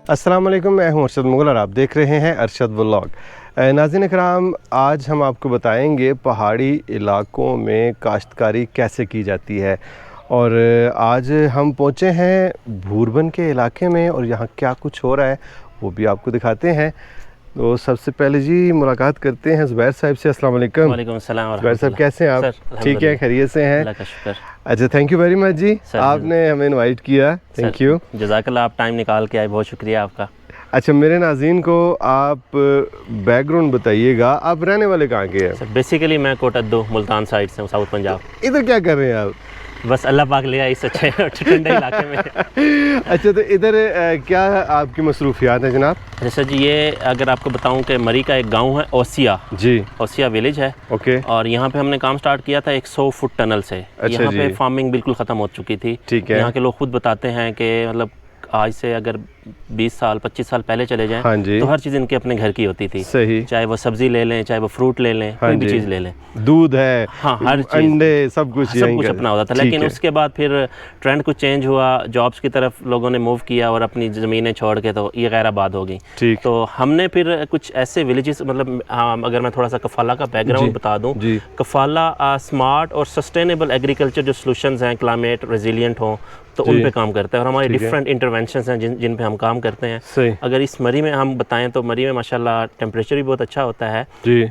अस्सलाम वालेकुम, मैं हूं अरशद मुगल और आप देख रहे हैं अरशद व्लॉग। नाज़रीन इकराम, आज हम आपको बताएंगे पहाड़ी इलाकों में काश्तकारी कैसे की जाती है। और आज हम पहुंचे हैं भूरबन के इलाके में और यहाँ क्या कुछ हो रहा है वो भी आपको दिखाते हैं। तो सबसे पहले जी मुलाकात करते हैं ज़ुबैर साहब से। अस्सलाम वालेकुम। वालेकुम सलाम। ज़ुबैर साहब कैसे हैं आप? ठीक है, खैरियत से हैं? अल्लाह का शुक्र। अच्छा, थैंक यू वेरी मच जी, आपने हमें इनवाइट किया, थैंक यू। जज़ाकल्लाह, आप टाइम निकाल के आए, बहुत शुक्रिया आपका। अच्छा, मेरे नाज़रीन को आप बैकग्राउंड बताइएगा, आप रहने वाले कहाँ के हैं? बेसिकली मैं कोटद्दू मुल्तान साइड से हूँ, साउथ पंजाब। इधर क्या कर रहे हैं आप? बस अल्लाह पाक ले आए इस अच्छे ठंडे इलाके में। अच्छा, तो इधर क्या आपकी मसरूफियात है जनाब? जैसा जी, ये अगर आपको बताऊं कि मरी का एक गांव है ओसिया जी, ओसिया विलेज है। ओके। और यहाँ पे हमने काम स्टार्ट किया था एक 100 फुट टनल से। अच्छा, यहाँ पे फार्मिंग बिल्कुल ख़त्म हो चुकी थी। ठीक है। यहाँ के लोग खुद बताते हैं कि मतलब आज से अगर 20 साल 25 साल पहले चले जाएं, हाँ जी, तो हर चीज़ इनके अपने घर की होती थी। सही। चाहे वो सब्जी ले लें, चाहे वो फ्रूट ले लें, हाँ कोई भी चीज़ ले लें, दूध है, हाँ, हर चीज़, अंडे, सब कुछ अपना होता था। लेकिन उसके बाद फिर ट्रेंड कुछ चेंज हुआ, जॉब्स की तरफ लोगों ने मूव किया और अपनी ज़मीनें छोड़ के तो ये गैराबाद हो गई। तो हमने फिर कुछ ऐसे विलेजेस, मतलब अगर मैं थोड़ा सा कफ़ाला का बैकग्राउंड बता दूँ, कफ़ाला स्मार्ट और सस्टेनेबल एग्रीकल्चर जो सॉल्यूशंस हैं, क्लाइमेट रेजिलिएंट हों, तो उन पे काम करता है। और हमारे डिफरेंट इंटरवेंशंस हैं जिन पे हम काम करते हैं। अगर इस मरी में हम बताएं तो मरी में माशाल्लाह टेम्परेचर भी बहुत अच्छा होता है।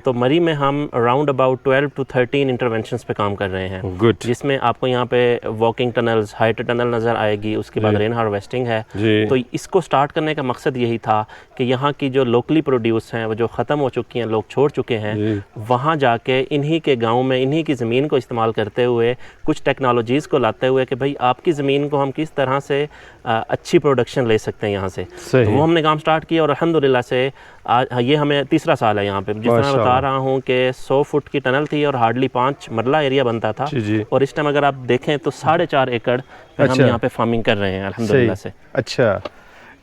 तो मरी में हम अराउंड अबाउट 12 to 13 इंटरवेंशंस पे काम कर रहे हैं, जिसमें आपको यहाँ पे वॉकिंग टनल्स, हाइट टनल नज़र आएगी, उसके बाद रेन हार्वेस्टिंग है। तो इसको स्टार्ट करने का मकसद यही था कि यहाँ की जो लोकली प्रोड्यूस हैं, वो जो ख़त्म हो चुकी हैं, लोग छोड़ चुके हैं, वहाँ जाके इन्हीं के गाँव में इन्हीं की ज़मीन को इस्तेमाल करते हुए कुछ टेक्नोलॉजीज़ को लाते हुए कि भाई आपकी ज़मीन हम किस तरह से अच्छी प्रोडक्शन ले सकते हैं यहाँ से। तो वो हमने काम स्टार्ट किया और अल्हम्दुलिल्लाह से ये हमें तीसरा साल है यहाँ पे। जिस तरह बता रहा हूँ कि 100 फुट की टनल थी और हार्डली 5 मरला एरिया बनता था। और इस टाइम अगर आप देखें तो 4.5 एकड़ पे हम यहाँ पे फार्मिंग कर रहे हैं अल्हम्दुलिल्लाह से। अच्छा,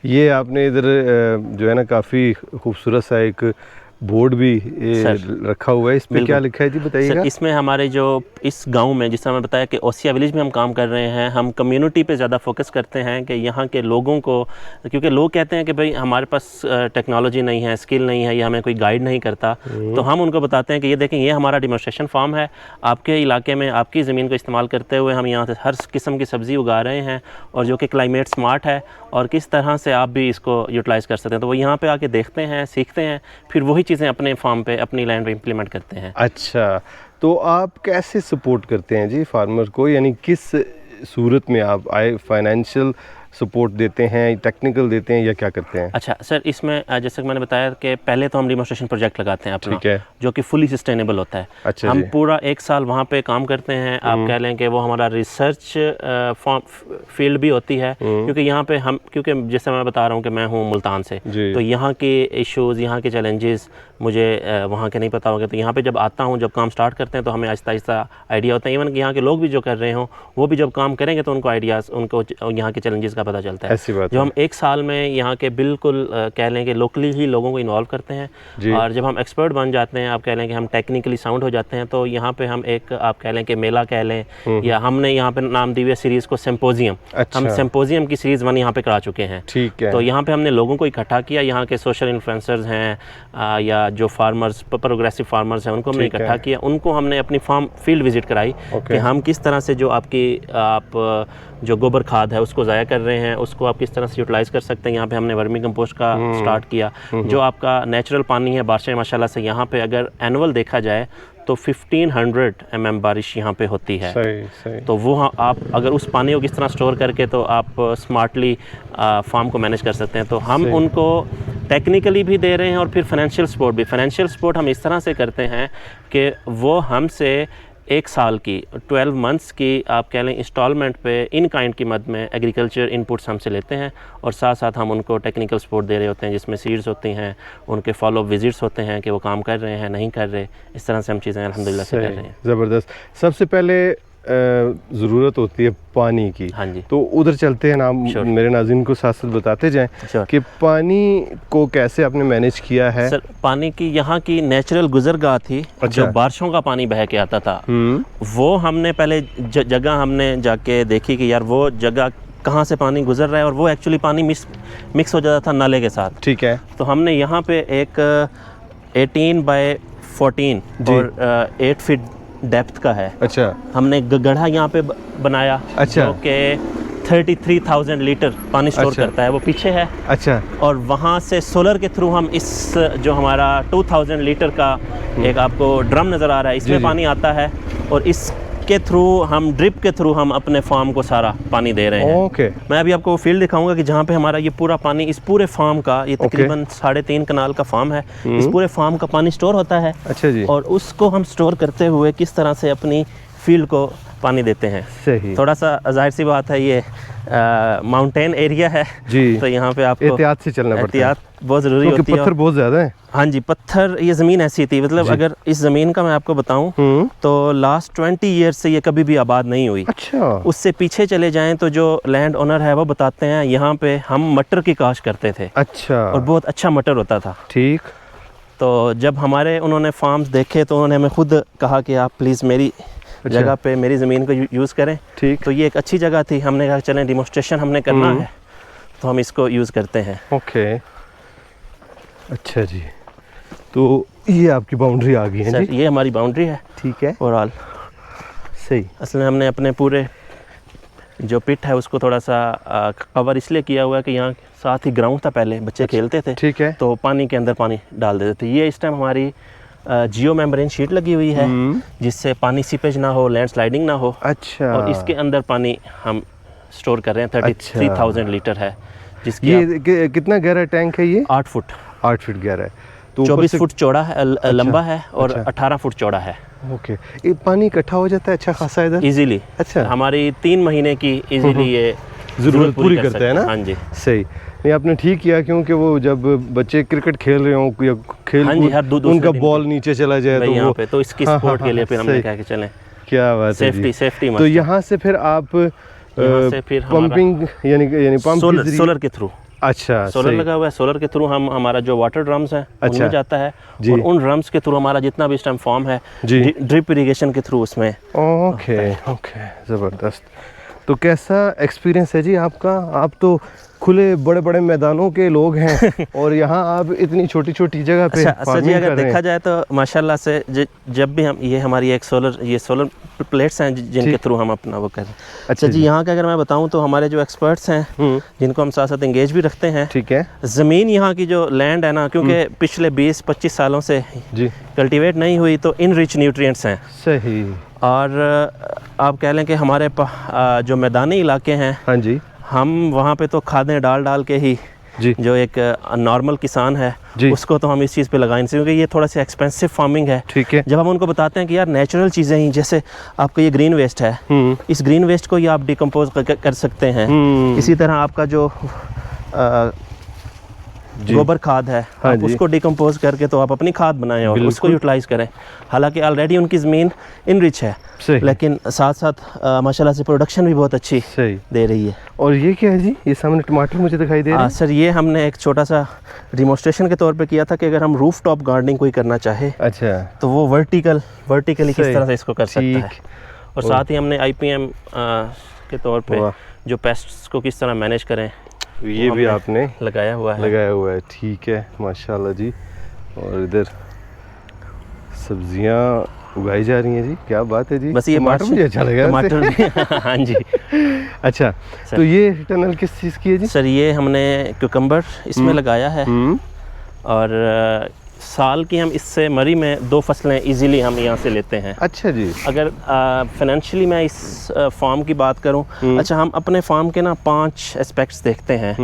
ये आपने इधर जो है ना काफ़ी खूबसूरत सा एक बोर्ड भी रखा हुआ है, इस पे क्या लिखा है जी, बताइएगा। इसमें हमारे जो इस गांव में, जिस तरह मैं बताया कि ओसिया विलेज में हम काम कर रहे हैं, हम कम्युनिटी पे ज़्यादा फोकस करते हैं कि यहाँ के लोगों को, क्योंकि लोग कहते हैं कि भाई हमारे पास टेक्नोलॉजी नहीं है, स्किल नहीं है, या हमें कोई गाइड नहीं करता, तो हम उनको बताते हैं कि ये देखें, ये हमारा डेमोन्स्ट्रेशन फार्म है, आपके इलाके में आपकी ज़मीन को इस्तेमाल करते हुए हम यहाँ से हर किस्म की सब्ज़ी उगा रहे हैं, और जो कि क्लाइमेट स्मार्ट है, और किस तरह से आप भी इसको यूटिलाइज़ कर सकते हैं। तो वो यहाँ पे आके देखते हैं, सीखते हैं, फिर वही चीज़ें अपने फार्म पे, अपनी लैंड पे इम्प्लीमेंट करते हैं। अच्छा, तो आप कैसे सपोर्ट करते हैं जी फार्मर को, यानी किस सूरत में आप फाइनेंशियल सपोर्ट देते हैं, टेक्निकल देते हैं, या क्या करते हैं? अच्छा सर, इसमें जैसे कि मैंने बताया कि पहले तो हम डेमोन्स्ट्रेशन प्रोजेक्ट लगाते हैं अपना, जो कि फुली सस्टेनेबल होता है। अच्छा, हम पूरा 1 साल वहाँ पे काम करते हैं। आप कह लें कि वो हमारा रिसर्च फील्ड भी होती है, क्योंकि यहाँ पे हम, क्योंकि जैसे मैं बता रहा हूँ कि मैं हूँ मुल्तान से, तो यहाँ के इश्यूज़, यहाँ के चैलेंजेस मुझे वहाँ के नहीं पता होंगे। तो यहाँ पे जब आता हूँ, जब काम स्टार्ट करते हैं, तो हमें आहिस्ता आहिस्ता आइडिया होता है। इवन कि यहाँ के लोग भी जो कर रहे हों, वो भी जब काम करेंगे तो उनको आइडियाज़, उनको यहाँ के चैलेंजेस पता चलता है। जो हम 1 साल में यहाँ के बिल्कुल कह लें कि लोकली ही लोगों को इन्वॉल्व करते हैं, और जब हम एक्सपर्ट बन जाते हैं, आप कह लें कि हम टेक्निकली साउंड हो जाते हैं, तो यहाँ पे हम एक, आप कह लें कि मेला कह लें, या हमने यहाँ पे नाम दी हुई सीरीज़ को सिम्पोजियम। हम सिम्पोजियम की सीरीज़ 1 यहाँ पे करा चुके हैं। ठीक है। तो यहाँ पे हमने लोगों को इकट्ठा किया, यहाँ के सोशल इन्फ्लुएंसर्स हैं या जो फार्मर्स, प्रोग्रेसिव फार्मर्स हैं, उनको हमने इकट्ठा किया, उनको हमने अपनी फार्म फील्ड विजिट कराई कि हम किस तरह से जो आप जो गोबर खाद है उसको ज़ाया कर रहे हैं, उसको आप किस तरह से यूटिलाइज़ कर सकते हैं। यहाँ पे हमने वर्मी कंपोस्ट का स्टार्ट किया। जो आपका नेचुरल पानी है, बारिशें माशाल्लाह से यहाँ पे अगर एनुअल देखा जाए तो 1500 mm बारिश यहाँ पे होती है। सही। तो वो आप अगर उस पानी को किस तरह स्टोर करके तो आप स्मार्टली फार्म को मैनेज कर सकते हैं। तो हम उनको टेक्निकली भी दे रहे हैं और फिर फाइनेंशियल सपोर्ट भी। फाइनेंशियल सपोर्ट हम इस तरह से करते हैं कि वो हमसे 1 साल की 12 मंथ्स की, आप कह लें, इंस्टॉलमेंट पे इन काइंड की मद में एग्रीकल्चर इनपुट्स हमसे लेते हैं, और साथ साथ हम उनको टेक्निकल सपोर्ट दे रहे होते हैं, जिसमें सीड्स होती हैं, उनके फॉलो विजिट्स होते हैं कि वो काम कर रहे हैं, नहीं कर रहे। इस तरह से हम चीज़ें अल्हम्दुलिल्लाह से कर रहे हैं। ज़बरदस्त। सबसे पहले ज़रूरत होती है पानी की। हाँ जी। तो उधर चलते हैं ना, मेरे नाज़रीन को साथ साथ बताते जाएं कि पानी को कैसे आपने मैनेज किया है। सर, पानी की यहाँ की नेचुरल गुजरगाह थी। अच्छा। जो बारिशों का पानी बह के आता था, वो हमने पहले जगह हमने जाके देखी कि यार वो जगह कहाँ से पानी गुजर रहा है, और वो एक्चुअली पानी मिक्स हो जाता था नाले के साथ। ठीक है। तो हमने यहाँ पे एक 18 बाय 14 और 8 फीट डेप्थ का है। अच्छा। हमने गड्ढा यहाँ पे बनाया। अच्छा। जो कि 33,000 लीटर पानी स्टोर करता है, वो पीछे है। अच्छा। और वहाँ से सोलर के थ्रू हम इस जो हमारा 2000 लीटर का एक आपको ड्रम नज़र आ रहा है, इसमें पानी आता है, और इसके थ्रू हम ड्रिप के थ्रू हम अपने फार्म को सारा पानी दे रहे हैं। ओके। मैं अभी आपको फील्ड दिखाऊंगा कि जहाँ पे हमारा ये पूरा पानी, इस पूरे फार्म का, ये तकरीबन 3.5 कनाल का फार्म है, इस पूरे फार्म का पानी स्टोर होता है। अच्छा जी। और उसको हम स्टोर करते हुए किस तरह से अपनी फील्ड को पानी देते हैं। सही। थोड़ा सा जाहिर सी बात है, ये माउंटेन एरिया है जी, तो यहाँ पे आपको एहतियात से चलना पड़ता है, एहतियात बहुत ज़रूरी होती है। पत्थर बहुत ज़्यादा है। हाँ जी, पत्थर, ये ज़मीन ऐसी थी, मतलब अगर इस ज़मीन का मैं आपको बताऊं तो लास्ट 20 ईयर्स से ये कभी भी आबाद नहीं हुई। अच्छा। उससे पीछे चले जाएं तो जो लैंड ओनर है वो बताते हैं यहाँ पे हम मटर की काश्त करते थे। अच्छा। और बहुत अच्छा मटर होता था। ठीक। तो जब हमारे उन्होंने फार्म्स देखे तो उन्होंने हमें खुद कहा कि आप प्लीज़ मेरी जगह पे मेरी ज़मीन को यूज़ करें। ठीक। तो ये एक अच्छी जगह थी, हमने कहा चलें डिमोन्स्ट्रेशन हमने करना है तो हम इसको यूज़ करते हैं। ओके। अच्छा जी, तो ये आपकी बाउंड्री आ गई है सर? जी, ये हमारी बाउंड्री है। ठीक है। ओवरऑल सही। असल में हमने अपने पूरे जो पिट है उसको थोड़ा सा कवर इसलिए किया हुआ है कि यहाँ साथ ही ग्राउंड था, पहले बच्चे खेलते थे। ठीक है। तो पानी के अंदर पानी डाल देते थे। ये इस टाइम हमारी जियो मेम्ब्रेन शीट लगी हुई है जिससे पानी सीपेज ना हो, लैंडस्लाइडिंग ना हो। अच्छा। और इसके अंदर पानी हम स्टोर कर रहे हैं। 33,000 लीटर है जिसकी ये कितना गहरा टैंक है ये? 8 फुट। 8 फीट गहरा है, तो 24 फुट चौड़ा है, लंबा है, और 18 फुट चौड़ा है। ओके। ये पानी इकट्ठा हो जाता है अच्छा खासा इधर? इजीली। अच्छा। हमारी 3 महीने की इजीली ये ज़रूरत पूरी करता है ना? हाँ जी। सही। नहीं, आपने ठीक किया, क्योंकि वो जब बच्चे क्रिकेट खेल रहे हों या खेल उनका बॉल नीचे चला जाए तो यहाँ पे तो इसकी सपोर्ट के लिए फिर हमने कहा कि चलें। क्या बात है, सेफ्टी। तो यहाँ से फिर आप पंपिंग यानी पंप सोलर के थ्रू। अच्छा। सोलर लगा हुआ है, सोलर के थ्रू हम हमारा जो वाटर ड्रम्स हैं उनमें जाता है, और उन ड्रम्स के थ्रू हमारा जितना भी इस टाइम फॉर्म है ड्रिप इरिगेशन के थ्रू उसमें। ओके। ज़बरदस्त। तो कैसा एक्सपीरियंस है जी आपका? आप तो खुले बड़े बड़े मैदानों के लोग हैं और यहाँ आप इतनी छोटी छोटी जगह पे फार्मिंग अगर देखा जाए तो माशाल्लाह से जब भी हम ये हमारी एक सोलर प्लेट्स हैं जिनके थ्रू हम अपना वो कर रहे हैं। अच्छा जी, यहाँ का अगर मैं बताऊँ तो हमारे जो एक्सपर्ट्स हैं जिनको हम साथ साथ एंगेज भी रखते हैं। ठीक है। ज़मीन यहाँ की जो लैंड है ना, क्योंकि पिछले 20-25 सालों से जी कल्टिवेट नहीं हुई, तो इन रिच न्यूट्रिएंट्स हैं। सही। और आप कह लें कि हमारे जो मैदानी इलाके हैं, हाँ जी, हम वहाँ पे तो खादें डाल के ही जी, जो एक नॉर्मल किसान है उसको तो हम इस चीज़ पे लगाएं, क्योंकि ये थोड़ा सा एक्सपेंसिव फार्मिंग है। ठीक है। जब हम उनको बताते हैं कि यार नेचुरल चीज़ें ही, जैसे आपका ये ग्रीन वेस्ट है, इस ग्रीन वेस्ट को ही आप डिकम्पोज कर सकते हैं। इसी तरह आपका जो गोबर खाद है, हाँ आप उसको डिकम्पोज करके तो आप अपनी खाद बनाएं और उसको यूटिलाइज करें। हालांकि ऑलरेडी उनकी ज़मीन इनरिच है, लेकिन साथ साथ माशाल्लाह से प्रोडक्शन भी बहुत अच्छी दे रही है। और ये क्या है जी? ये सामने टमाटर मुझे दिखाई दे रहा है। सर, ये हमने एक छोटा सा डेमोन्स्ट्रेशन के तौर पे किया था कि अगर हम रूफ टॉप गार्डनिंग कोई करना चाहे, अच्छा, तो वो वर्टिकली किस तरह से इसको कर सकता है। और साथ ही हमने IPM के तौर पर जो पेस्ट्स को किस तरह मैनेज करें, ये भी आपने लगाया हुआ है। ठीक है, माशाल्लाह जी। और इधर सब्जियां उगाई जा रही हैं जी, क्या बात है जी। बस ये टमाटर मुझे अच्छा लगा। टमाटर हाँ जी। अच्छा, तो ये टनल किस चीज़ की है जी? सर, ये हमने क्यूकम्बर इसमें लगाया है, और साल की हम इससे मरी में 2 फसलें इजीली हम यहाँ से लेते हैं। अच्छा जी। अगर फाइनेंशियली मैं इस फार्म की बात करूँ, अच्छा, हम अपने फार्म के ना 5 एस्पेक्ट्स देखते हैं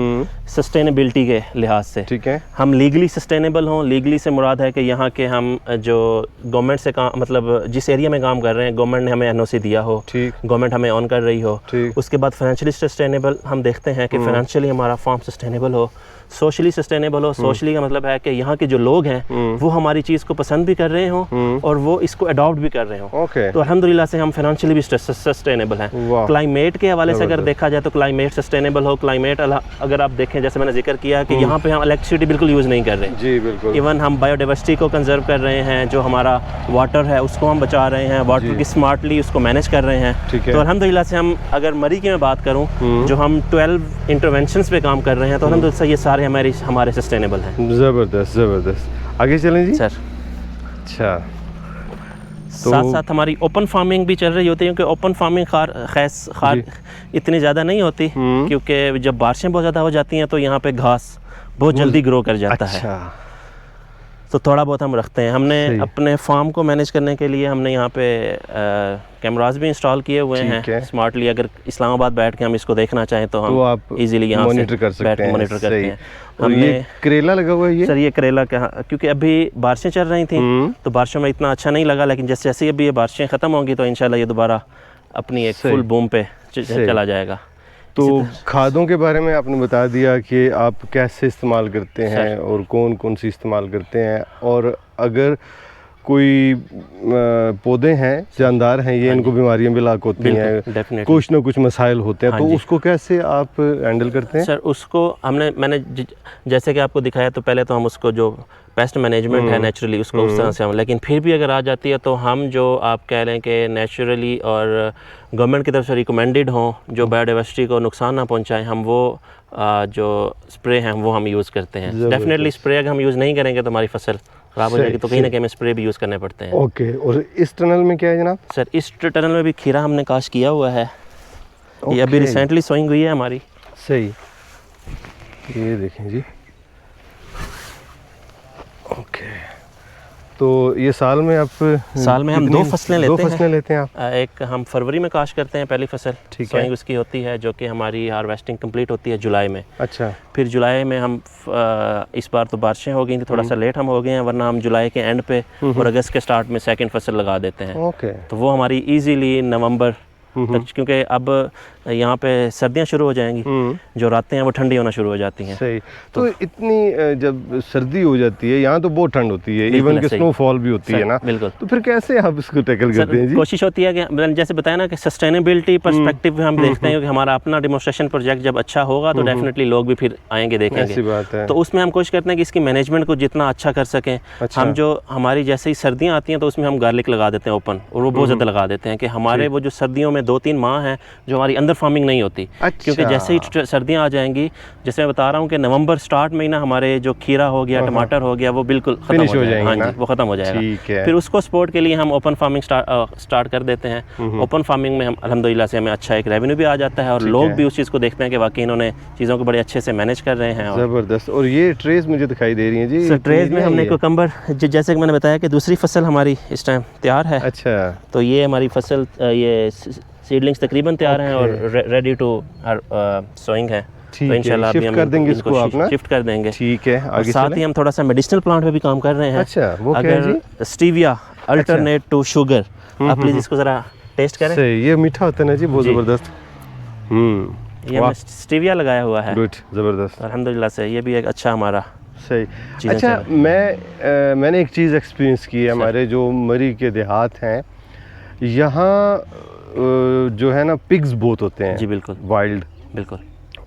सस्टेनेबिलिटी के लिहाज से। ठीक है। हम लीगली सस्टेनेबल हों। लीगली से मुराद है कि यहाँ के हम जो गवर्नमेंट से काम, मतलब जिस एरिया में काम कर रहे हैं गवर्नमेंट ने हमें NOC दिया हो, गवर्नमेंट हमें ऑन कर रही हो। उसके बाद फाइनेंशियली सस्टेनेबल हम देखते हैं कि फाइनेंशियली हमारा फार्म सस्टेनेबल हो। सोशली सस्टेनेबल हो। सोशली का मतलब है कि यहाँ के जो लोग हैं वो हमारी चीज़ को पसंद भी कर रहे हों और वो इसको अडॉप्ट भी कर रहे हों। तो अल्हम्दुलिल्लाह से हम फाइनेंशियली भी सस्टेनेबल हैं। क्लाइमेट के हवाले से अगर देखा जाए तो क्लाइमेट सस्टेनेबल हो, क्लाइमेट अगर आप देखें जैसे मैंने जिक्र किया कि यहाँ पे हम इलेक्ट्रिसिटी बिल्कुल यूज़ नहीं कर रहे जी बिल्कुल। इवन हम बायोडाइवर्सिटी को कंजर्व कर रहे हैं, जो हमारा वाटर है उसको हम बचा रहे हैं, वाटर की स्मार्टली उसको मैनेज कर रहे हैं। तो अल्हम्दुलिल्लाह से हम अगर मरी की मैं बात करूँ जो हम 12 इंटरवेंशंस पे काम कर रहे हैं तो अल्हम्दुलिल्लाह से ये सारे हमारे सस्टेनेबल हैं। ज़बरदस्त ज़बरदस्त। आगे चलें जी सर। अच्छा, तो साथ साथ हमारी ओपन फार्मिंग भी चल रही होती है, क्योंकि ओपन फार्मिंग खार इतनी ज़्यादा नहीं होती क्योंकि जब बारिशें बहुत ज़्यादा हो जाती हैं तो यहाँ पे घास बहुत जल्दी ग्रो कर जाता है, तो थोड़ा बहुत हम रखते हैं। हमने अपने फार्म को मैनेज करने के लिए हमने यहाँ पे कैमरास भी इंस्टॉल किए हुए हैं स्मार्टली। अगर इस्लामाबाद बैठ के हम इसको देखना चाहें तो हम आप इजीली यहाँ मॉनिटर कर सकते हैं। मॉनिटर करते हैं। हमने ये करेला लगा हुआ है ये? सर ये करेला क्योंकि अभी बारिशें चल रही थी तो बारिशों में इतना अच्छा नहीं लगा, लेकिन जैसे जैसे अभी ये बारिशें ख़त्म होंगी तो इंशाल्लाह ये दोबारा अपनी एक फुल बूम पे चला जाएगा। तो खादों के बारे में आपने बता दिया कि आप कैसे इस्तेमाल करते हैं और कौन कौन सी इस्तेमाल करते हैं, और अगर कोई पौधे हैं जानदार हैं ये इनको बीमारियां भी लाक होती हैं, कुछ ना कुछ मसाइल होते हैं, तो उसको कैसे आप हैंडल करते हैं? सर उसको मैंने जैसे कि आपको दिखाया तो पहले तो हम उसको जो पेस्ट मैनेजमेंट है नेचुरली उसको उस तरह से हम, लेकिन फिर भी अगर आ जाती है तो हम जो आप कह रहे हैं कि नेचुरली और गवर्नमेंट की तरफ से रिकमेंडेड हों जो बायोडाइवर्सिटी को नुकसान ना पहुंचाएं, हम वो जो स्प्रे हैं वो हम यूज़ करते हैं। डेफिनेटली स्प्रे अगर हम यूज़ नहीं करेंगे तो हमारी फसल ख़राब हो जाएगी, तो कहीं ना कहीं हमें स्प्रे भी यूज़ करने पड़ते हैं। ओके, और इस टनल में क्या है जनाब? सर इस टनल में भी खीरा हमने काश किया हुआ है, ये अभी रिसेंटली सोइंग हुई है हमारी। सही, ये देखें जी। ओके, तो ये साल में हम दो फसलें लेते हैं आप? एक हम फरवरी में काश करते हैं पहली फसल, सोइंग उसकी होती है जो कि हमारी हार्वेस्टिंग कंप्लीट होती है जुलाई में। अच्छा, फिर जुलाई में हम इस बार तो बारिशें हो गई थी, थोड़ा सा लेट हम हो गए हैं, वरना हम जुलाई के एंड पे और अगस्त के स्टार्ट में सेकंड फसल लगा देते हैं। ओके, तो वो हमारी इजीली नवंबर तक, क्योंकि अब यहाँ पे सर्दियाँ शुरू हो जाएंगी, जो रातें हैं वो ठंडी होना शुरू हो जाती हैं। सही, तो इतनी जब सर्दी हो जाती है यहाँ तो बहुत ठंड होती है, इवन कि स्नोफॉल भी होती है ना, बिल्कुल, तो फिर कैसे आप इसको टैकल करते हैं जी? कोशिश होती है कि मैंने जैसे बताया ना कि सस्टेनेबिलिटी पर्सपेक्टिव हम देखते हैं कि हमारा अपना डेमोन्स्ट्रेशन प्रोजेक्ट जब अच्छा होगा तो डेफिनेटली लोग भी फिर आएंगे देखेंगे। ऐसी बात है। तो उसमें हम कोशिश करते हैं कि इसकी मैनेजमेंट को जितना अच्छा कर सकें। हम जो हमारी जैसे ही सर्दियाँ आती हैं तो उसमें हम गार्लिक लगा देते हैं ओपन, और वो बहुत ज़्यादा लगा देते हैं कि हमारे वो जो सर्दियों में 2-3 माह हैं जो हमारी अंदर फार्मिंग नहीं होती। क्योंकि जैसे ही सर्दियाँ आ जाएंगी, जैसे मैं बता रहा हूँ कि नवंबर स्टार्ट में ही ना हमारे जो खीरा हो गया, टमाटर हो गया, वो बिल्कुल खत्म हो जाएगा। हाँ जी, वो खत्म हो जाएगा। फिर उसको सपोर्ट के लिए हम ओपन फार्मिंग स्टार्ट कर देते हैं। ओपन फार्मिंग में हम अल्हम्दुलिल्लाह से हमें अच्छा एक रेवेन्यू भी आ जाता है और लोग भी उस चीज़ को देखते हैं कि वाकई इन्होंने चीज़ों को बड़े अच्छे से मैनेज कर रहे हैं। ज़बरदस्त। और ये ट्रेज मुझे दिखाई दे रही है जी? सर ट्रेज में हमने कुकम्बर, जैसे कि मैंने बताया कि दूसरी फसल हमारी इस टाइम तैयार है। अच्छा, तो ये हमारी फसल, ये सीडलिंग्स तकरीबन तैयार हैं और रेडी टू सोइंग है। तो इंशाल्लाह अभी हम कर देंगे इसको, आप ना शिफ्ट कर देंगे। ठीक है, आगे साथ ही हम थोड़ा सा मेडिसिनल प्लांट पे भी काम कर रहे हैं। अच्छा, वो क्या है जी? Stevia alternate to sugar. आप प्लीज इसको जरा टेस्ट करें। सही, ये मीठा होता है ना जी, बहुत ज़बरदस्त। ये हमने स्टीविया लगाया हुआ है। गुड, ज़बरदस्त, अल्हम्दुलिल्लाह से ये भी एक अच्छा हमारा सही। अच्छा, मैंने एक चीज़ एक्सपीरियंस की है, हमारे जो मरी के देहात हैं यहाँ जो है ना पिग्स बहुत होते हैं। जी बिल्कुल, वाइल्ड। बिल्कुल,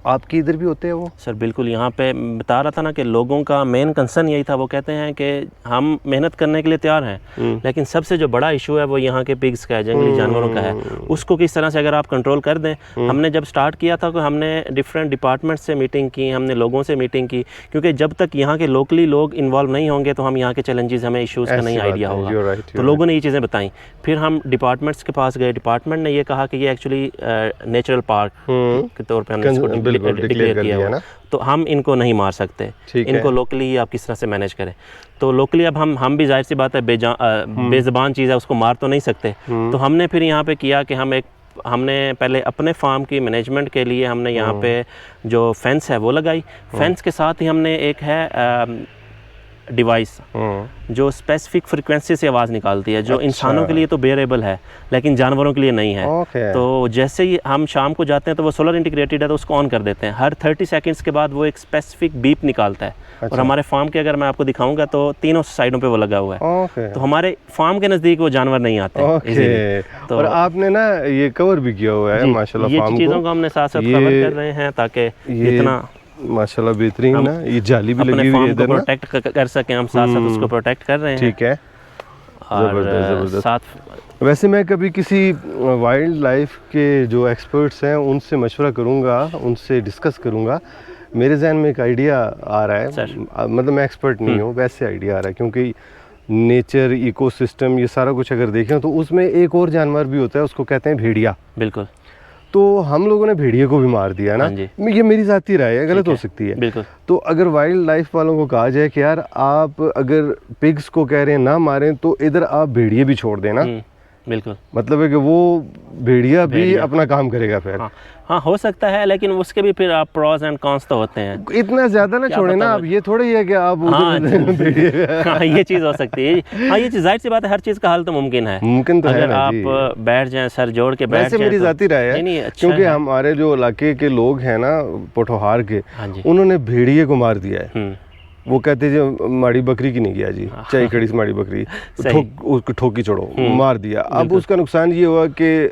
आपके इधर भी होते हैं वो? सर बिल्कुल, यहाँ पे बता रहा था ना कि लोगों का मेन कंसर्न यही था। वो कहते हैं कि हम मेहनत करने के लिए तैयार हैं, लेकिन सबसे जो बड़ा इशू है वो यहाँ के पिग्स का है, जंगली जानवरों का है। उसको किस तरह से अगर आप कंट्रोल कर दें। हमने जब स्टार्ट किया था तो हमने डिफरेंट डिपार्टमेंट से मीटिंग की, हमने लोगों से मीटिंग की, क्योंकि जब तक यहाँ के लोकली लोग इन्वॉल्व नहीं होंगे तो हम यहाँ के चैलेंजेस, हमें इशूज़ का नहीं आइडिया होगा। तो लोगों ने ये चीज़ें बताई। फिर हम डिपार्टमेंट्स के पास गए, डिपार्टमेंट ने ये कहा कि ये एक्चुअली नेचुरल पार्क के तौर पर हमने इसको डिक्लेयर किया हुआ, तो हम इनको नहीं मार सकते, इनको लोकली आप किस तरह से मैनेज करें। तो लोकली अब हम भी जाहिर सी बात है बेज़बान चीज़ है, उसको मार तो नहीं सकते। तो हमने फिर यहाँ पे किया कि हमने पहले अपने फार्म की मैनेजमेंट के लिए हमने यहाँ पे जो फेंस है वो लगाई। फेंस के साथ ही हमने एक है डिवाइस जो स्पेसिफिक फ्रीक्वेंसी से आवाज़ निकालती है, जो इंसानों के लिए तो बेरेबल है लेकिन जानवरों के लिए नहीं है। तो जैसे ही हम शाम को जाते हैं तो वो सोलर इंटीग्रेटेड है, तो उसको ऑन कर देते हैं। हर 30 सेकंड्स के बाद वो एक स्पेसिफिक बीप निकालता है। और हमारे फार्म के अगर मैं आपको दिखाऊंगा तो तीनों साइडों पे वो लगा हुआ है। तो हमारे फार्म के नज़दीक वो जानवर नहीं आते। तो और आपने ना ये कवर भी किया हुआ है माशाल्लाह, ये चीज़ों को हमने साथ साथ कवर कर रहे हैं ताकि जितना माशाल्लाह बेहतरीन ना, ये जाली भी लगी हुई है इधर ना, प्रोटेक्ट कर सकें हम, साथ साथ उसको प्रोटेक्ट कर रहे हैं। ठीक है, और साथ वैसे मैं कभी किसी वाइल्ड लाइफ के जो एक्सपर्ट्स हैं उनसे मशवरा करूंगा, उनसे डिस्कस करूंगा। मेरे जहन में एक आइडिया आ रहा है, मतलब मैं एक्सपर्ट नहीं हूँ, वैसे आइडिया आ रहा है क्योंकि नेचर, इकोसिस्टम, ये सारा कुछ अगर देखें तो उसमें एक और जानवर भी होता है, उसको कहते हैं भेड़िया। बिल्कुल। तो हम लोगों ने भेड़िए को भी मार दिया ना, ये मेरी ज़ाती राय है, गलत हो सकती है। बिल्कुल। तो अगर वाइल्ड लाइफ वालों को कहा जाए कि यार आप अगर पिग्स को कह रहे हैं ना मारें, तो इधर आप भेड़िए भी छोड़ देना। बिल्कुल, मतलब है कि वो भेड़िया भी अपना काम करेगा फिर। हाँ हो सकता है, लेकिन उसके भी फिर आप प्रोज एंड कॉन्स तो होते हैं। इतना ज्यादा ना छोड़े ना आप, ये थोड़ा ही है कि आप ये चीज़ हो सकती है। हाँ, ये चीज़ जाहिर सी बात है, हर चीज़ का हल तो मुमकिन है। मुमकिन तो अगर है ना आप बैठ जाएं, सर जोड़ के बैठ जाएं। मेरी जाती राय है, क्योंकि हमारे जो इलाके के लोग हैं ना पोठोहार के, उन्होंने भेड़िए को मार दिया है। वो कहते जो माड़ी बकरी की नहीं किया जी, चाहे कड़ी से माड़ी बकरी उसको ठोकी छोड़ो, मार दिया। अब उसका नुकसान ये हुआ कि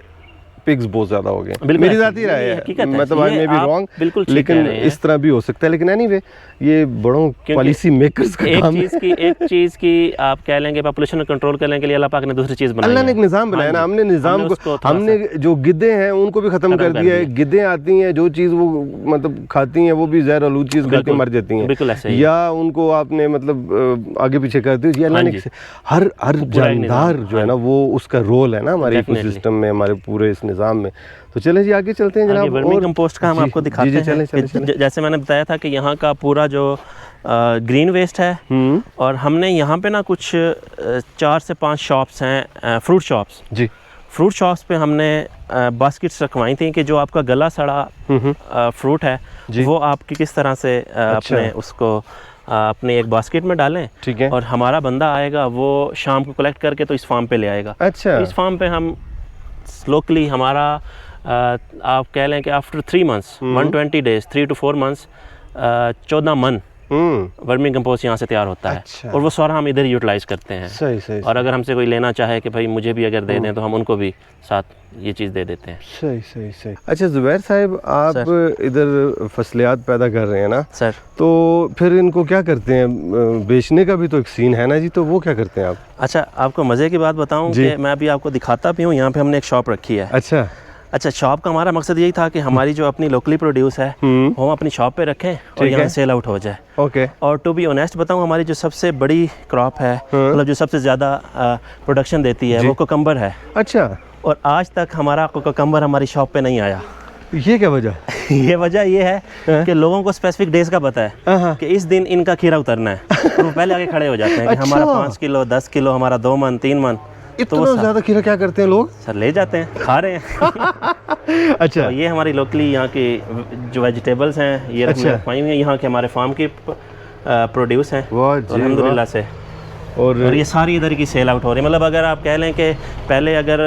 पिग्स बहुत ज्यादा हो गए। मेरी जाती राय है, मतलब आई मे बी रॉन्ग, लेकिन इस तरह भी हो सकता है। लेकिन एनीवे ये बड़ों पॉलिसी मेकर्स का काम है। एक चीज की आप कह लेंगे पॉपुलेशन कंट्रोल करने के लिए अल्लाह पाक ने दूसरी चीज बनाई है। अल्लाह ने एक निज़ाम बनाया ना, हमने निज़ाम को, हमने जो गिद्धे हैं उनको भी खत्म कर दिया है। गिद्धें आती हैं, जो चीज़ वो मतलब खाती हैं वो भी जहर आलूद चीज़ खा के मर जाती हैं, या उनको आपने मतलब आगे पीछे कर दी। अल्लाह ने हर जानदार जो है ना वो उसका रोल है ना हमारे इकोसिस्टम में, हमारे पूरे इस निज़ाम में। तो चलें जी आगे चलते हैं जनाब। वर्मी कंपोस्ट का हम आपको दिखाते हैं। चलें। जैसे मैंने बताया था कि यहाँ का पूरा जो ग्रीन वेस्ट है, और हमने यहाँ पे ना कुछ 4 से 5 शॉप्स हैं, फ्रूट शॉप्स जी। फ्रूट शॉप्स पे हमने बास्केट्स रखवाई थी कि जो आपका गला सड़ा फ्रूट है वो आपकी किस तरह से अपने उसको अपने एक बास्केट में डालें। ठीक है। और हमारा बंदा आएगा, वो शाम को कलेक्ट करके तो इस फार्म पे ले आएगा। अच्छा। इस फार्म पे हम लोकली हमारा आप कह लें कि after 3 months 120 days 3 to 4 months 14 मन वर्मी कंपोस्ट यहाँ से तैयार होता है। अच्छा। और वो सारा हम इधर यूटिलाइज करते हैं। सही। और अगर हमसे कोई लेना चाहे कि भाई मुझे भी अगर दे दें तो हम उनको भी साथ ये चीज़ दे देते हैं। सही। अच्छा ज़ुबैर साहब, आप इधर फसलियात पैदा कर रहे हैं ना सर, तो फिर इनको क्या करते हैं? बेचने का भी तो एक सीन है ना जी, तो वो क्या करते हैं आप? अच्छा, आपको मज़े की बात बताऊँ कि मैं अभी आपको दिखाता भी हूँ, यहाँ पे हमने एक शॉप रखी है। अच्छा, शॉप का हमारा मकसद यही था कि हमारी जो अपनी लोकली प्रोड्यूस है वो हम अपनी शॉप पे रखें और यहाँ सेल आउट हो जाए। ओके। और टू बी ऑनेस्ट बताऊँ, हमारी जो सबसे बड़ी क्रॉप है, मतलब जो सबसे ज़्यादा प्रोडक्शन देती है, वो कोकम्बर है। अच्छा। और आज तक हमारा कोकम्बर हमारी शॉप पे नहीं आया। ये क्या वजह? ये वजह ये है कि लोगों को स्पेसिफिक डेज का पता है कि इस दिन इनका खीरा उतरना है, तो वो पहले आगे खड़े हो जाते हैं कि हमारा 5 किलो 10 किलो, हमारा 2 मन 3 मन। इतना ज्यादा खीरा क्या करते हैं लोग? सर ले जाते हैं, खा रहे हैं। अच्छा। तो ये हमारी लोकली यहाँ की जो वेजिटेबल्स हैं ये रखवाई हुई हैं, यहाँ के हमारे फार्म की प्रोड्यूस हैं अल्हम्दुलिल्लाह से। और ये सारी इधर की सेल आउट हो रही है। मतलब अगर आप कह लें कि पहले अगर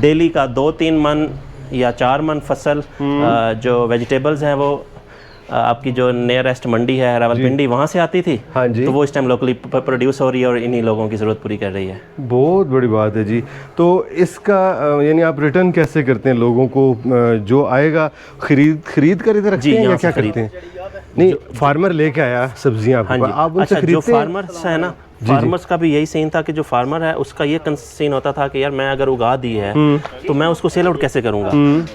डेली का 2-3 मन या 4 मन फसल जो वेजिटेबल्स हैं वो आपकी जो नियरेस्ट मंडी है रावलपिंडी, वहाँ से आती थी। हाँ जी। तो वो इस टाइम लोकली प्रोड्यूस हो रही है और इन्हीं लोगों की ज़रूरत पूरी कर रही है। बहुत बड़ी बात है जी। तो इसका यानी आप रिटर्न कैसे करते हैं लोगों को? जो आएगा खरीद कर इधर रखते हैं या क्या करते हैं? नहीं, फार्मर लेके आया सब्जियाँ, आप उनसे खरीदते हैं? जो फार्मर्स है ना, फार्मर्स का भी यही सीन था कि जो फार्मर है उसका ये सीन होता था कि यार मैं अगर उगा दी है तो मैं उसको सेल आउट कैसे करूँगा।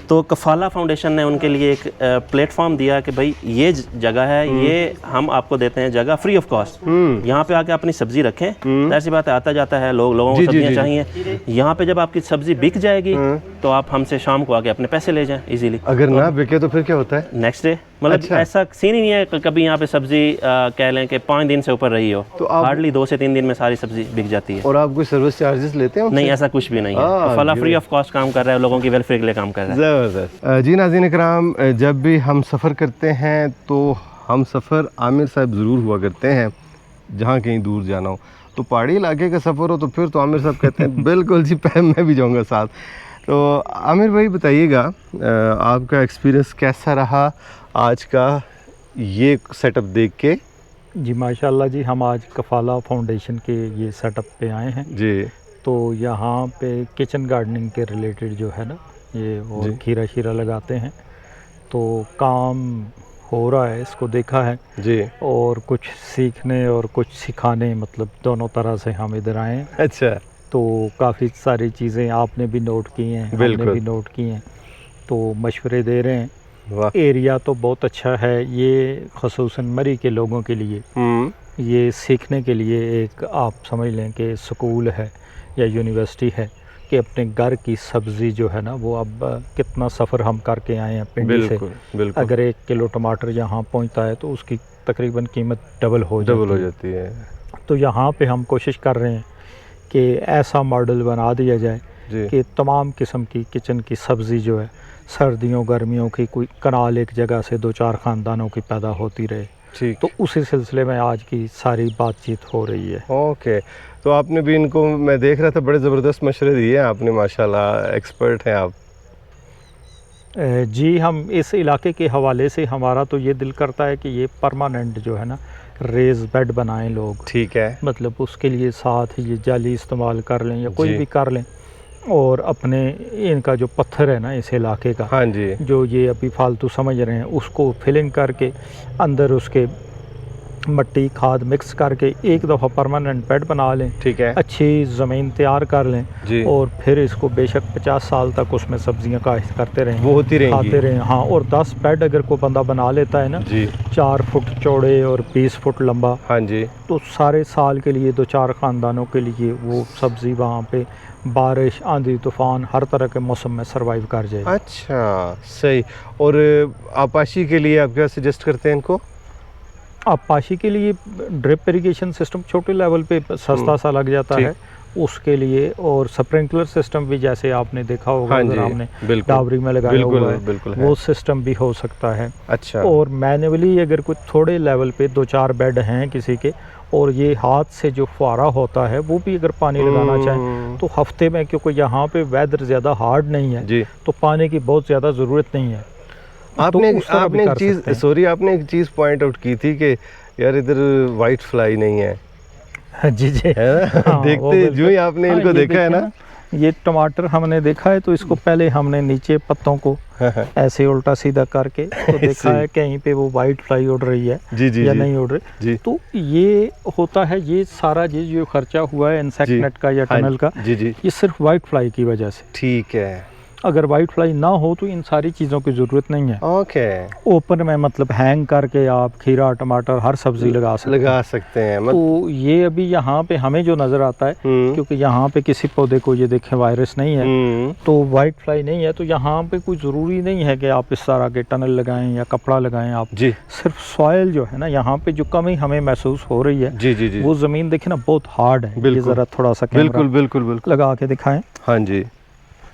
तो कफाला फाउंडेशन ने उनके लिए एक प्लेटफॉर्म दिया कि भाई ये जगह है, ये हम आपको देते हैं जगह फ्री ऑफ कॉस्ट, यहाँ पे आके अपनी सब्जी रखें। ऐसी बात है, आता जाता है लोगों को सब्जियाँ चाहिए, यहाँ पे जब आपकी सब्जी बिक जाएगी तो आप हमसे शाम को आके अपने पैसे ले जाएं इजीली। अगर ना बिके तो फिर क्या होता है? Next day. मतलब ऐसा सीन ही नहीं है कभी यहाँ पे सब्जी कह लें कि 5 दिन से ऊपर रही हो तो हार्डली 2 से 3 दिन में सारी सब्जी बिक जाती है। और आप कोई सर्विस चार्जेस लेते हैं? नहीं, ऐसा कुछ भी नहीं है। फला फ्री ऑफ कॉस्ट काम कर रहा है, लोगों की वेलफेयर के लिए काम कर रहा है। ज़बरदस्त जी। नाज़रीन इकराम, जब भी हम सफ़र करते हैं तो हम सफ़र आमिर साहब ज़रूर हुआ करते हैं। जहाँ कहीं दूर जाना हो, तो पहाड़ी इलाके का सफ़र हो तो फिर तो आमिर साहब कहते हैं बिल्कुल जी मैं भी जाऊँगा साथ। तो आमिर भाई बताइएगा, आपका एक्सपीरियंस कैसा रहा आज का ये सेटअप देख के? जी माशाल्लाह जी, हम आज कफाला फाउंडेशन के ये सेटअप पे आए हैं जी। तो यहाँ पे किचन गार्डनिंग के रिलेटेड जो है ना ये और खीरा शीरा लगाते हैं, तो काम हो रहा है, इसको देखा है जी। और कुछ सीखने और कुछ सिखाने, मतलब दोनों तरह से हम इधर आए हैं। अच्छा। तो काफ़ी सारी चीज़ें आपने भी नोट की हैं, हमने भी नोट की हैं, तो मशवरे दे रहे हैं। एरिया तो बहुत अच्छा है, ये ख़ुसूसन मरी के लोगों के लिए ये सीखने के लिए एक आप समझ लें कि स्कूल है या यूनिवर्सिटी है कि अपने घर की सब्ज़ी जो है ना वो अब कितना सफ़र हम करके आए हैं पिंडी से। बिल्कुल। अगर 1 किलो टमाटर यहाँ पहुँचता है तो उसकी तकरीबन कीमत डबल हो जाती है। तो यहाँ पे हम कोशिश कर रहे हैं कि ऐसा मॉडल बना दिया जाए कि तमाम किस्म की किचन की सब्ज़ी जो है सर्दियों गर्मियों की कोई कनाल एक जगह से 2-4 ख़ानदानों की पैदा होती रहे। ठीक। तो उसी सिलसिले में आज की सारी बातचीत हो रही है। ओके, तो आपने भी इनको, मैं देख रहा था, बड़े ज़बरदस्त मशवरे दिए हैं आपने, माशाल्लाह एक्सपर्ट हैं आप। जी, हम इस इलाके के हवाले से हमारा तो ये दिल करता है कि ये परमानेंट जो है ना रेज़ बेड बनाएं लोग। ठीक है। मतलब उसके लिए साथ ये जाली इस्तेमाल कर लें या कोई भी कर लें, और अपने इनका जो पत्थर है ना इस इलाके का, हाँ जी, जो ये अभी फालतू समझ रहे हैं, उसको फिलिंग करके अंदर उसके मट्टी खाद मिक्स करके एक दफ़ा परमानेंट बेड बना लें। ठीक है। अच्छी ज़मीन तैयार कर लें जी, और फिर इसको बेशक 50 साल तक उसमें सब्जियां काश्त करते रहें, वो होती रहेंगी, खाते रहें। हाँ, और 10 बेड अगर कोई बंदा बना लेता है ना जी, 4 फुट चौड़े और 20 फुट लंबा, हाँ जी, तो सारे साल के लिए 2-4 ख़ानदानों के लिए वो सब्ज़ी वहाँ पे बारिश आंधी तूफ़ान हर तरह के मौसम में सर्वाइव कर जाए। अच्छा, सही। और आपाशी के लिए आप क्या सजेस्ट करते हैं इनको? आपाशी के लिए ड्रिप इरिगेशन सिस्टम छोटे लेवल पे सस्ता सा लग जाता है उसके लिए, और स्प्रिंकलर सिस्टम भी जैसे आपने देखा होगा, हाँ, अगर हमने डावरी में लगाया हुआ है वो सिस्टम भी हो सकता है। अच्छा। और मैनुअली अगर कुछ थोड़े लेवल पे 2-4 बेड हैं किसी के, और ये हाथ से जो फुआरा होता है वो भी अगर पानी लगाना चाहें तो हफ्ते में, क्योंकि यहाँ पे वेदर ज़्यादा हार्ड नहीं है जी, तो पानी की बहुत ज़्यादा ज़रूरत नहीं है। आपने एक चीज़, सॉरी, आपने एक चीज़ पॉइंट आउट की थी कि यार इधर वाइट फ्लाई नहीं है। जी जी, है ना? हाँ, देखते जो ही आपने इनको देखा है ना, ये टमाटर हमने देखा है तो इसको पहले हमने नीचे पत्तों को ऐसे उल्टा सीधा करके तो देखा है कहीं पे वो वाइट फ्लाई उड़ रही है जी, या नहीं उड़ रही। तो ये होता है, ये सारा जो खर्चा हुआ है इंसेक्ट नेट का या टनल का, ये सिर्फ वाइट फ्लाई की वजह से। ठीक है। अगर वाइट फ्लाई ना हो तो इन सारी चीज़ों की ज़रूरत नहीं है। ओके। ओपन में मतलब हैंग करके आप खीरा टमाटर हर सब्ज़ी लगा सकते हैं। तो ये अभी यहाँ पे हमें जो नज़र आता है, क्योंकि यहाँ पे किसी पौधे को ये देखें वायरस नहीं है तो वाइट फ्लाई नहीं है, तो यहाँ पे कोई ज़रूरी नहीं है कि आप इस तरह के टनल लगाएं या कपड़ा लगाएं। आप जी, सिर्फ सॉयल जो है ना यहाँ पे जो कमी हमें महसूस हो रही है जी जी जी, वो ज़मीन देखे ना बहुत हार्ड है। ये ज़रा थोड़ा सा बिल्कुल बिल्कुल बिल्कुल लगा के दिखाएं। हाँ जी,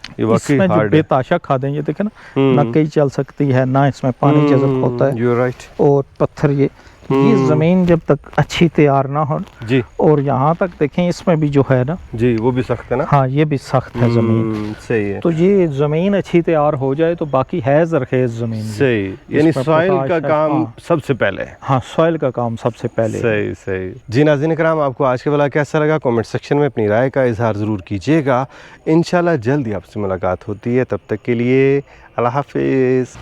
इसमें जो बेताशा खादें ये देखें ना कई चल सकती है ना, इसमें पानी जज़ब होता है। और पत्थर ये ज़मीन जब तक अच्छी तैयार ना हो जी, और यहाँ तक देखें इसमें भी जो है ना जी वो भी सख्त है ना। हाँ, ये भी सख्त है ज़मीन। सही है। तो ये ज़मीन अच्छी तैयार हो जाए तो बाकी है ज़रखेज़ ज़मीन। सही, यानी सॉइल का काम सबसे पहले। हाँ, सॉइल का काम सबसे पहले। सही सही। जी नाज़रीन इकराम, आपको आज का वाला कैसा लगा कमेंट सेक्शन में अपनी राय का इजहार ज़रूर कीजिएगा। इंशाल्लाह जल्दी आपसे मुलाकात होती है, तब तक के लिए अल्लाह हाफिज़।